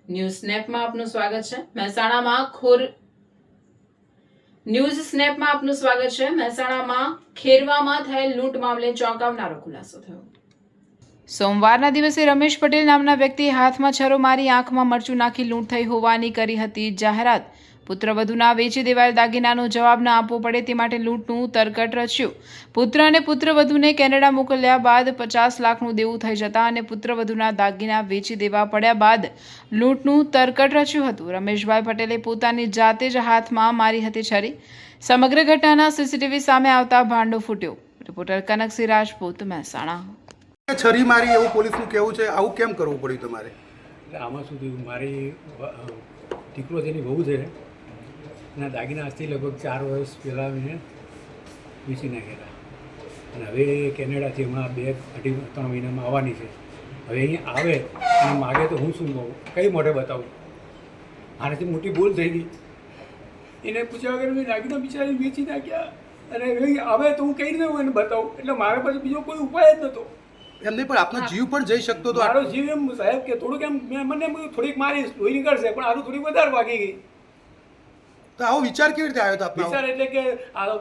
News સ્નેપમાં આપનું સ્વાગત છે. મહેસાણામાં ખેરવામાં થયેલ લૂંટ મામલે ચોંકાવનારો ખુલાસો થયો. સોમવારના દિવસે રમેશ પટેલ નામના વ્યક્તિએ હાથમાં છરો મારી આંખમાં મરચું નાખી લૂંટ થઈ હોવાની કરી હતી જાહેરાત. પુત્રવધૂના વેચી દેવાયેલ દાગીનાનો જવાબ ન આપવો પડે તે માટે લૂંટનું તરકટ રચ્યું. પુત્ર અને પુત્રવધૂને કેનેડા મોકલ્યા બાદ 50 લાખનું દેવું થઈ જતા અને પુત્રવધૂના દાગીના વેચી દેવા પડ્યા બાદ લૂંટનું તરકટ રચ્યું હતું. રમેશભાઈ પટેલે પોતાની જાતે જ હાથમાં મારી હતી છરી. સમગ્ર ઘટનાના સીસીટીવી સામે આવતા ભાંડો ફૂટ્યો. રિપોર્ટર કનકસિંહ રાજપૂત, મહેસાણા. છરી મારી એવું પોલીસનું કહેવું છે. આવું કેમ કરવું પડ્યું તમારે? આમાં સુધી મારી દીકરો જેની બહુ છે એના દાગીના આજથી લગભગ 4 વર્ષ પહેલાં મેં વેચી નાખેલા અને હવે કેનેડાથી હમણાં 2-3 મહિનામાં આવવાની છે. હવે અહીંયા આવે અને માગે તો હું શું કહું, કઈ મોઢે બતાવું? મારાથી મોટી ભૂલ થઈ ગઈ. એને પૂછ્યા વગર મેં દાગીના બિચારી વેચી નાખ્યા અને હવે આવે તો હું કઈ રીતે એને બતાવું? એટલે મારા પાસે બીજો કોઈ ઉપાય જ નહોતો. એમ નહીં, પણ આપનો જીવ પણ જઈ શકતો હતો. મારો જીવ એમ સાહેબ કે થોડુંક એમ મને થોડીક મારીશ લોહી નીકળશે, પણ આનું થોડીક વધારે વાગી ગઈ. તો આવો વિચાર કેવી રીતે આવ્યો હતો આપનો? વિચાર એટલે કે આ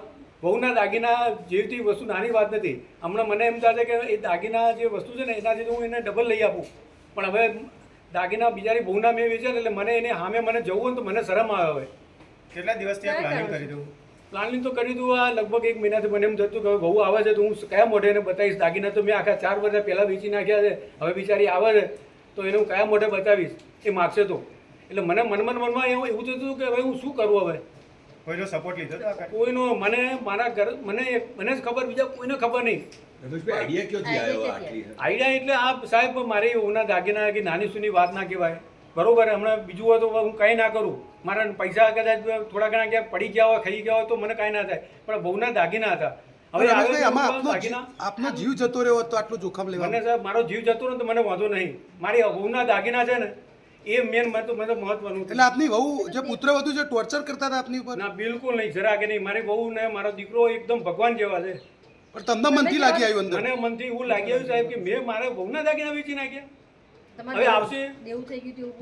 બહુના દાગીના જેવી વસ્તુ નાની વાત નથી. હમણાં મને એમ થાય છે કે એ દાગીના જે વસ્તુ છે ને એનાથી તો હું એને ડબલ લઈ આપું, પણ હવે દાગીના બિચારી બહુના મેં વેચ્યા એટલે મને એને સામે મને જવું હોય તો મને શરમ આવે. હવે કેટલા દિવસથી પ્લાનિંગ કરી દઉં? પ્લાનિંગ તો કરી દઉં. આ લગભગ 1 મહિનાથી મને એમ થતું કે બહુ આવે છે તો હું કયા મોઢે એને બતાવીશ? દાગીના તો મેં આખા 4 વર્ષ પહેલાં વેચી નાખ્યા છે. હવે બિચારી આવે છે તો એને હું કયા મોઢે બતાવીશ? એ માગશે તો. એટલે મને મનમાં એવું થતું હતું કે હવે હું શું કરું? હવે કોઈનો સપોર્ટ લીધો હતો? કોઈનો મને મારા ઘર મને જ ખબર, બીજા કોઈને ખબર નહીં. આઈડિયા એટલે આ સાહેબ મારી ઓના દાગીના કે નાની સુની વાત ના કહેવાય, બરોબર? હમણાં બીજું હોય તો હું કંઈ ના કરું. મારા પૈસા કદાચ થોડા ઘણા ક્યાંક પડી ગયા હોય, ખાઈ ગયા હોય તો મને કાંઈ ના થાય, પણ બહુના દાગીના હતા. હવે આપનો જીવ જતો રહ્યો તો આટલું જોખમ લેવા? મને સાહેબ મારો જીવ જતો રહ્યો તો મને વાંધો નહીં. મારી બહુના દાગીના છે ને એ મેન મહત્વનું. એટલે આપની વહુ જે પુત્રવધુ જે ટોર્ચર કરતા હતા આપની ઉપર? ના, બિલકુલ નહીં, જરા કે નહીં. મારી બહુ ને મારો દીકરો એકદમ ભગવાન જેવા છે. પણ તમને મનથી લાગી આવ્યું અંદર? મને મનથી એવું લાગી આવ્યું સાહેબ કે મેં મારા બહુના દાગીના વેચી નાખ્યા. હવે આવશે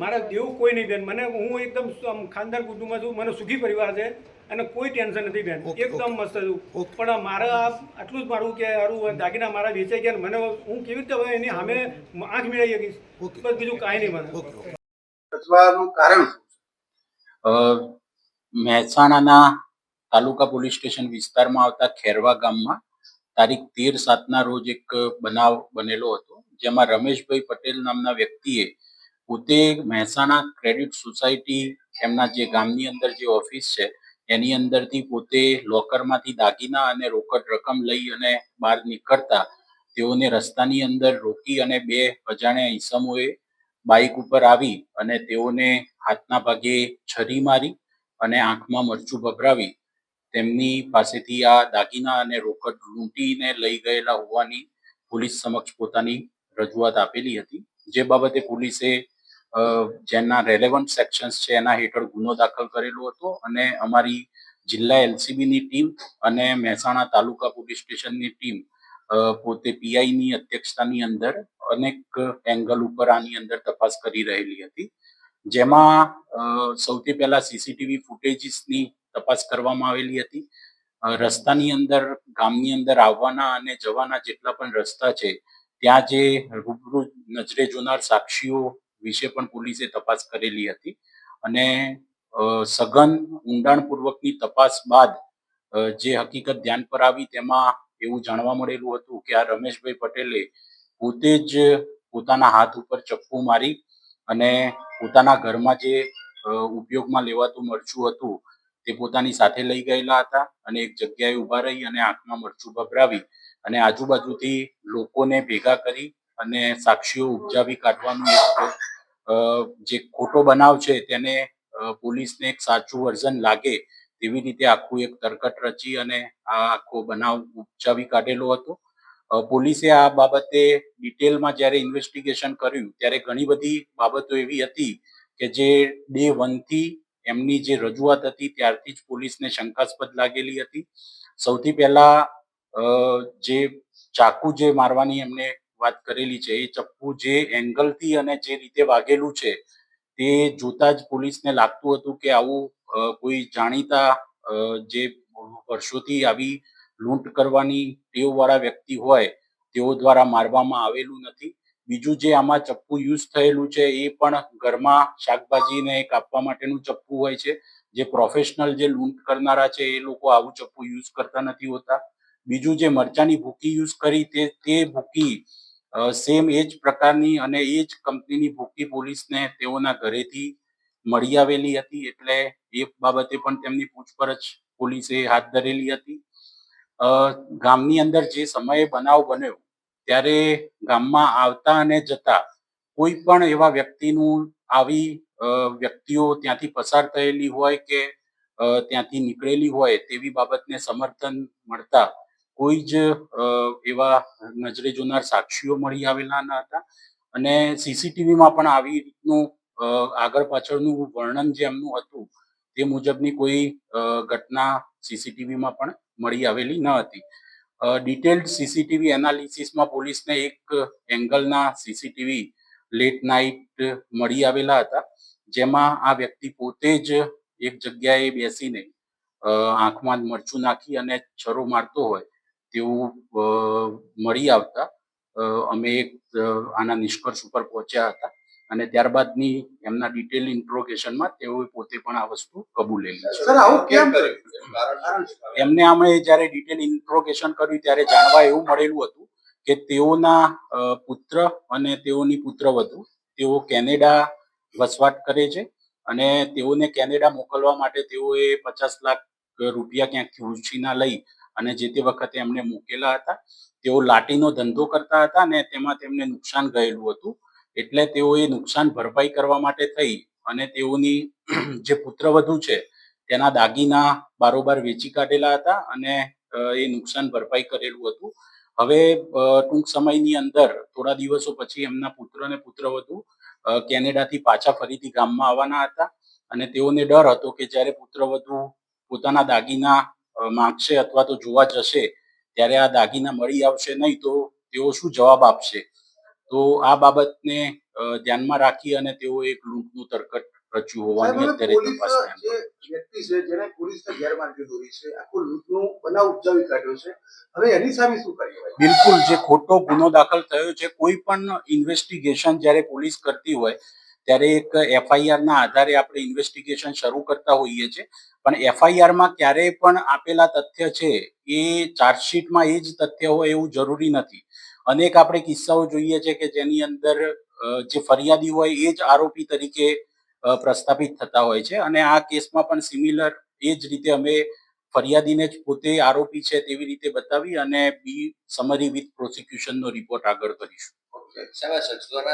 મારા દેવું કોઈ નહીં બેન. મને હું એકદમ ખાનદાર કુટુંબમાં છું, મને સુખી પરિવાર છે અને કોઈ ટેન્શન નથી બેન, એકદમ મસ્ત છું. પણ મારે આટલું જ મારું કે હારું દાગીના મારા વેચાઈ ગયા, મને હું કેવી રીતે હવે એની સામે આંખ મેળવી શકીશ? બસ બીજું કાંઈ નહીં. મને કારણ મહેસાણાના તાલુકા પોલીસ સ્ટેશન વિસ્તારમાં આવતા ખેરવા ગામમાં તારીખ 13/7ના રોજ એક બનાવ બનેલો હતો, જેમાં રમેશભાઈ પટેલ નામના વ્યક્તિએ પોતે મહેસાણા ક્રેડિટ સોસાયટી એમના જે ગામની અંદર જે ઓફિસ છે એની અંદરથી પોતે લોકરમાંથી દાગીના અને રોકડ રકમ લઈ અને બહાર નીકળતા તેઓને રસ્તાની અંદર રોકી અને 2 અજાણ્યા ઈસમોએ બાઇક ઉપર આવી અને તેઓને હાથના ભાગે છરી મારી અને આંખમાં મરચું ભભરાવી તેમની પાસેથી આ દાગીના અને રોકડ લૂંટીને લઈ ગયેલા હોવાની પોલીસ સમક્ષ પોતાની રજૂઆત આપેલી હતી. જે બાબતે પોલીસે જેના રેલેવન્ટ સેક્શન્સ છે એના હેઠળ ગુનો દાખલ કરેલો હતો અને અમારી જિલ્લા એલસીબીની ટીમ અને મહેસાણા તાલુકા પોલીસ સ્ટેશનની ટીમ પોતે પીઆઈની અધ્યક્ષતાની અંદર અનેક એંગલ ઉપર આની અંદર તપાસ કરી રહેલી હતી, જેમાં સૌથી પહેલા સીસીટીવી ફૂટેજીસની તપાસ કરવામાં આવેલી હતી. રસ્તાની અંદર ગામની અંદર આવવાના અને જવાના જેટલા પણ રસ્તા છે ત્યાં જે રૂબરૂ નજરે જોનાર સાક્ષીઓ વિશે પણ પોલીસે તપાસ કરેલી હતી અને સઘન ઊંડાણપૂર્વકની તપાસ બાદ જે હકીકત ધ્યાન પર આવી તેમાં એવું જાણવા મળેલું હતું કે આ રમેશભાઈ પટેલે પોતે જ પોતાના હાથ ઉપર ચપ્પુ મારી અને પોતાના ઘરમાં જે ઉપયોગમાં લેવાતું મરચું હતું તે પોતાની સાથે લઈ ગયેલા હતા અને એક જગ્યાએ ઊભા રહી અને આંખમાં મરચું ભભરાવી અને આજુબાજુથી લોકોને ભેગા કરી અને સાક્ષીઓ ઉપજાવી કાઢવાનું જે ખોટો બનાવ છે તેને પોલીસને એક સાચું વર્ઝન લાગે તેવી રીતે આખું એક તરકટ રચી અને આ આખો બનાવ ઉપજાવી કાઢેલો હતો. પોલીસે આ બાબતે ડિટેલમાં જ્યારે ઇન્વેસ્ટિગેશન કર્યું ત્યારે ઘણી બધી બાબતો એવી હતી કે જે ડે 1 થી એમની જે રજૂઆત હતી ત્યારથી જ પોલીસને શંકાસ્પદ લાગેલી હતી. સૌથી પહેલા જે ચાકુ જે મારવાની એમને વાત કરેલી છે એ ચપ્પુ જે એંગલથી અને જે રીતે વાગેલું છે તે જોતા જ પોલીસને લાગતું હતું કે આવું કોઈ જાણીતા જે વર્ષોથી આવી લૂંટ કરવાની ટેવવાળા વ્યક્તિ હોય તેઓ દ્વારા મારવામાં આવેલું નથી. બીજું જે આમાં ચપ્પુ યુઝ થયેલું છે એ પણ ઘરમાં શાકભાજીને કાપવા માટેનું ચપ્પુ હોય છે. જે પ્રોફેશનલ જે લૂંટ કરનારા છે એ લોકો આવું ચપ્પુ યુઝ કરતા નથી હોતા. બીજું જે મરચાની ભૂકી યુઝ કરી તે ભૂકી સેમ એ જ પ્રકારની અને એ જ કંપનીની ભૂકી પોલીસને તેઓના ઘરેથી મળી આવેલી હતી. એટલે એ બાબતે પણ તેમની પૂછપરછ પોલીસે હાથ ધરેલી હતી. ગામની અંદર જે સમયે બનાવ બન્યો ત્યારે ગામમાં આવતા અને જતા કોઈ પણ એવા વ્યક્તિનું આવી વ્યક્તિઓ ત્યાંથી પસાર થયેલી હોય કે ત્યાંથી નીકળેલી હોય તેવી બાબતને સમર્થન મળતા કોઈ જ એવા નજરે જોનાર સાક્ષીઓ મળી આવેલા ન હતા. અને સીસીટીવીમાં પણ આવી રીતનું આગળ પાછળનું વર્ણન જે એમનું હતું તે મુજબની કોઈ ઘટના સીસીટીવીમાં પણ મળી આવેલી ન હતી. ડિટેલ્ડ સીસીટીવી એનાલિસિસમાં પોલીસને એક એંગલના સીસીટીવી લેટ નાઇટ મળી આવેલા હતા, જેમાં આ વ્યક્તિ પોતે જ એક જગ્યાએ બેસીને આંખમાં મરચું નાખી અને છરો મારતો હોય તેવું મળી આવતા અમે આના નિષ્કર્ષ ઉપર પહોંચ્યા હતા. અને ત્યારબાદની એમના ડિટેલ ઇન્ટ્રોગેશનમાં તેઓએ પોતે પણ આ વસ્તુ કબૂલેલી છે. સર આવું કેમ કર્યું? એમને અમે જ્યારે ડિટેલ ઇન્ટ્રોગેશન કર્યું ત્યારે જાણવા એવું મળેલું હતું કે તેઓના પુત્ર અને તેઓની પુત્રવધુ તેઓ કેનેડા વસવાટ કરે છે અને તેઓને કેનેડા મોકલવા માટે તેઓએ 50 લાખ રૂપિયા ક્યાંકથી ઉછીના લઈ અને જે તે વખતે એમને મૂકેલા હતા. તેઓ લાટીનો ધંધો કરતા હતા અને તેમાં તેમને નુકસાન ગયેલું હતું. એટલે તેઓએ નુકસાન ભરપાઈ કરવા માટે થઈ અને તેઓની જે પુત્રવધુ છે તેના દાગીના બારોબાર વેચી કાઢેલા હતા અને એ નુકસાન ભરપાઈ કરેલું હતું. હવે ટૂંક સમયની અંદર થોડા દિવસો પછી એમના પુત્ર અને પુત્રવધુ કેનેડાથી પાછા ફરીથી ગામમાં આવવાના હતા અને તેઓને ડર હતો કે જ્યારે પુત્રવધુ પોતાના દાગીના માંગશે અથવા તો જોવા જશે ત્યારે આ દાગીના મળી આવશે નહીં તો તેઓ શું જવાબ આપશે. તો આ બાબતને ધ્યાનમાં રાખી અને તેઓ એક લૂંટનું તરકટ રચ્યું હોવાની અત્યારે તપાસ જે વ્યક્તિ છે જેને પોલીસને ગેરમાર્ગે દોરી છે, આખું લૂંટનું બનાવ ઉપજાવી કાઢ્યો છે, હવે એની સામે શું કરીએ? બિલકુલ, જે ખોટો ગુનો દાખલ થયો છે, કોઈ પણ ઇન્વેસ્ટિગેશન જ્યારે પોલીસ કરતી હોય ત્યારે એક એફઆઈઆર ના આધારે આપણે ઇન્વેસ્ટિગેશન શરૂ કરતા હોઈએ છીએ. પણ એફઆઈઆર માં ક્યારેય પણ આપેલા તથ્ય છે એ ચાર્જશીટમાં એ જ તથ્ય હોય એવું જરૂરી નથી. અનેક આપણે કિસ્સાઓ જોઈએ છે કે જેની અંદર જે ફરિયાદી હોય એ જ આરોપી તરીકે પ્રસ્થાપિત થતા હોય છે અને આ કેસમાં પણ સિમિલર એ જ રીતે અમે ફરિયાદીને જ પોતે આરોપી છે તેવી રીતે બતાવી અને બી સમરી વિથ પ્રોસિક્યુશનનો રિપોર્ટ આગળ કરીશું.